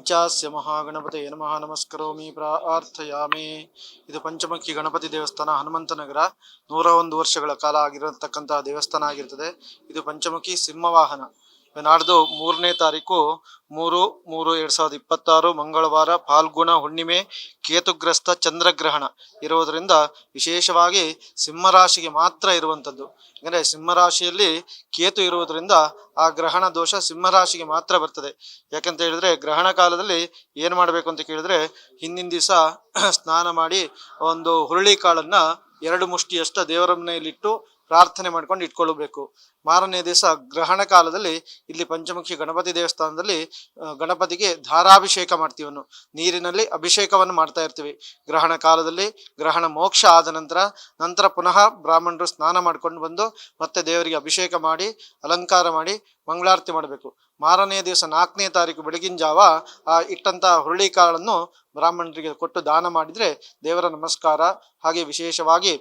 ಪಂಚಾಸ್ಯ ಮಹಾಗಣಪತಯೇ ನಮಃ ನಮಸ್ಕರೋಮಿ ಪ್ರಾರ್ಥಯಾಮಿ. ಇದು ಪಂಚಮುಖಿ ಗಣಪತಿ ದೇವಸ್ಥಾನ, ಹನುಮಂತನಗರ. 101 ವರ್ಷಗಳ ಕಾಲ ಆಗಿರತಕ್ಕಂತಹ ದೇವಸ್ಥಾನ ಆಗಿರ್ತದೆ. ಇದು ಪಂಚಮುಖಿ ಸಿಂಹವಾಹನ. ನಾಡ್ದು 3ನೇ ತಾರೀಕು 3/3/2026 ಮಂಗಳವಾರ, ಫಾಲ್ಗುಣ ಹುಣ್ಣಿಮೆ, ಕೇತುಗ್ರಸ್ತ ಚಂದ್ರಗ್ರಹಣ ಇರುವುದರಿಂದ ವಿಶೇಷವಾಗಿ ಸಿಂಹರಾಶಿಗೆ ಮಾತ್ರ ಇರುವಂಥದ್ದು. ಅಂದರೆ ಸಿಂಹರಾಶಿಯಲ್ಲಿ ಕೇತು ಇರುವುದರಿಂದ ಆ ಗ್ರಹಣ ದೋಷ ಸಿಂಹರಾಶಿಗೆ ಮಾತ್ರ ಬರ್ತದೆ. ಯಾಕಂತ ಹೇಳಿದ್ರೆ ಗ್ರಹಣ ಕಾಲದಲ್ಲಿ ಏನು ಮಾಡಬೇಕು ಅಂತ ಕೇಳಿದ್ರೆ, ಹಿಂದಿನ ದಿವಸ ಸ್ನಾನ ಮಾಡಿ ಒಂದು ಹುರುಳಿ ಕಾಳನ್ನ 2 ಮುಷ್ಟಿಯಷ್ಟು ದೇವರ ಮನೆಯಲ್ಲಿಟ್ಟು ಪ್ರಾರ್ಥನೆ ಮಾಡ್ಕೊಂಡು ಇಟ್ಕೊಳ್ಬೇಕು. ಮಾರನೇ ದಿವಸ ಗ್ರಹಣ ಕಾಲದಲ್ಲಿ ಇಲ್ಲಿ ಪಂಚಮುಖಿ ಗಣಪತಿ ದೇವಸ್ಥಾನದಲ್ಲಿ ಗಣಪತಿಗೆ ಧಾರಾಭಿಷೇಕ ಮಾಡ್ತೀವಿ. ನೀರಿನಲ್ಲಿ ಅಭಿಷೇಕವನ್ನು ಮಾಡ್ತಾ ಇರ್ತೀವಿ. ಗ್ರಹಣ ಕಾಲದಲ್ಲಿ ಗ್ರಹಣ ಮೋಕ್ಷ ಆದ ನಂತರ ಪುನಃ ಬ್ರಾಹ್ಮಣರು ಸ್ನಾನ ಮಾಡ್ಕೊಂಡು ಬಂದು ಮತ್ತೆ ದೇವರಿಗೆ ಅಭಿಷೇಕ ಮಾಡಿ ಅಲಂಕಾರ ಮಾಡಿ ಮಂಗಳಾರತಿ ಮಾಡಬೇಕು. ಮಾರನೇ ದಿವಸ 4ನೇ ತಾರೀಕು ಬೆಳಗಿನ ಜಾವ ಆ ಇಟ್ಟಂತ ಹುರುಳಿ ಕಾಳನ್ನು ಬ್ರಾಹ್ಮಣರಿಗೆ ಕೊಟ್ಟು ದಾನ ಮಾಡಿದ್ರೆ ದೇವರ ನಮಸ್ಕಾರ. ಹಾಗೆ ವಿಶೇಷವಾಗಿ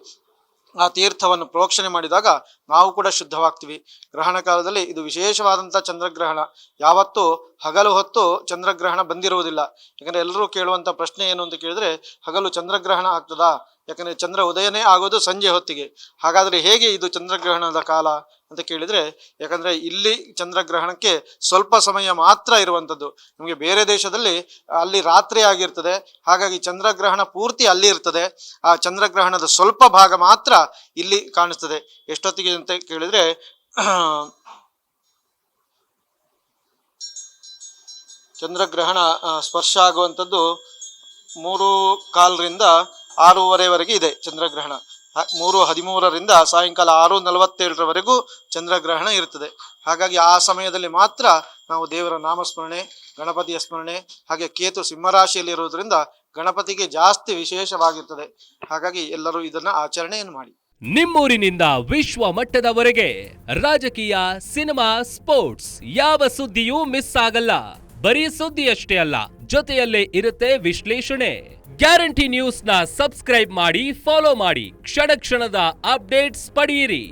ಆ ತೀರ್ಥವನ್ನು ಪ್ರೋಕ್ಷಣೆ ಮಾಡಿದಾಗ ನಾವು ಕೂಡ ಶುದ್ಧವಾಗ್ತೀವಿ. ಗ್ರಹಣ ಕಾಲದಲ್ಲಿ ಇದು ವಿಶೇಷವಾದಂಥ ಚಂದ್ರಗ್ರಹಣ. ಯಾವತ್ತೂ ಹಗಲು ಹೊತ್ತು ಚಂದ್ರಗ್ರಹಣ ಬಂದಿರುವುದಿಲ್ಲ. ಯಾಕಂದರೆ ಎಲ್ಲರೂ ಕೇಳುವಂಥ ಪ್ರಶ್ನೆ ಏನು ಅಂತ ಕೇಳಿದ್ರೆ, ಹಗಲು ಚಂದ್ರಗ್ರಹಣ ಆಗ್ತದಾ? ಯಾಕಂದರೆ ಚಂದ್ರ ಉದಯನೇ ಆಗೋದು ಸಂಜೆ ಹೊತ್ತಿಗೆ. ಹಾಗಾದರೆ ಹೇಗೆ ಇದು ಚಂದ್ರಗ್ರಹಣದ ಕಾಲ ಅಂತ ಕೇಳಿದರೆ, ಯಾಕಂದರೆ ಇಲ್ಲಿ ಚಂದ್ರಗ್ರಹಣಕ್ಕೆ ಸ್ವಲ್ಪ ಸಮಯ ಮಾತ್ರ ಇರುವಂಥದ್ದು. ನಮಗೆ ಬೇರೆ ದೇಶದಲ್ಲಿ ಅಲ್ಲಿ ರಾತ್ರಿ ಆಗಿರ್ತದೆ. ಹಾಗಾಗಿ ಚಂದ್ರಗ್ರಹಣ ಪೂರ್ತಿ ಅಲ್ಲಿ ಇರ್ತದೆ. ಆ ಚಂದ್ರಗ್ರಹಣದ ಸ್ವಲ್ಪ ಭಾಗ ಮಾತ್ರ ಇಲ್ಲಿ ಕಾಣಿಸ್ತದೆ. ಎಷ್ಟೊತ್ತಿಗೆ ಅಂತ ಕೇಳಿದರೆ, ಚಂದ್ರಗ್ರಹಣ ಸ್ಪರ್ಶ ಆಗುವಂಥದ್ದು 3:15ರಿಂದ 6:30ವರೆಗೆ ಇದೆ ಚಂದ್ರಗ್ರಹಣ. 3:13ರಿಂದ ಸಾಯಂಕಾಲ 6:47ರವರೆಗೂ ಚಂದ್ರಗ್ರಹಣ ಇರ್ತದೆ. ಹಾಗಾಗಿ ಆ ಸಮಯದಲ್ಲಿ ಮಾತ್ರ ನಾವು ದೇವರ ನಾಮಸ್ಮರಣೆ, ಗಣಪತಿಯ ಸ್ಮರಣೆ, ಹಾಗೆ ಕೇತು ಸಿಂಹರಾಶಿಯಲ್ಲಿ ಇರುವುದರಿಂದ ಗಣಪತಿಗೆ ಜಾಸ್ತಿ ವಿಶೇಷವಾಗಿರ್ತದೆ. ಹಾಗಾಗಿ ಎಲ್ಲರೂ ಇದನ್ನ ಆಚರಣೆಯನ್ನು ಮಾಡಿ. ನಿಮ್ಮೂರಿನಿಂದ ವಿಶ್ವ ಮಟ್ಟದವರೆಗೆ ರಾಜಕೀಯ, ಸಿನಿಮಾ, ಸ್ಪೋರ್ಟ್ಸ್ ಯಾವ ಸುದ್ದಿಯೂ ಮಿಸ್ ಆಗಲ್ಲ. ಬರೀ ಸುದ್ದಿಯಷ್ಟೇ ಅಲ್ಲ, ಜೊತೆಯಲ್ಲೇ ಇರುತ್ತೆ ವಿಶ್ಲೇಷಣೆ. ಗ್ಯಾರಂಟಿ ನ್ಯೂಸ್ ನ ಸಬ್ಸ್ಕ್ರೈಬ್ ಮಾಡಿ, ಫಾಲೋ ಮಾಡಿ, ಕ್ಷಣ ಕ್ಷಣದ ಅಪ್ಡೇಟ್ಸ್ ಪಡೆಯಿರಿ.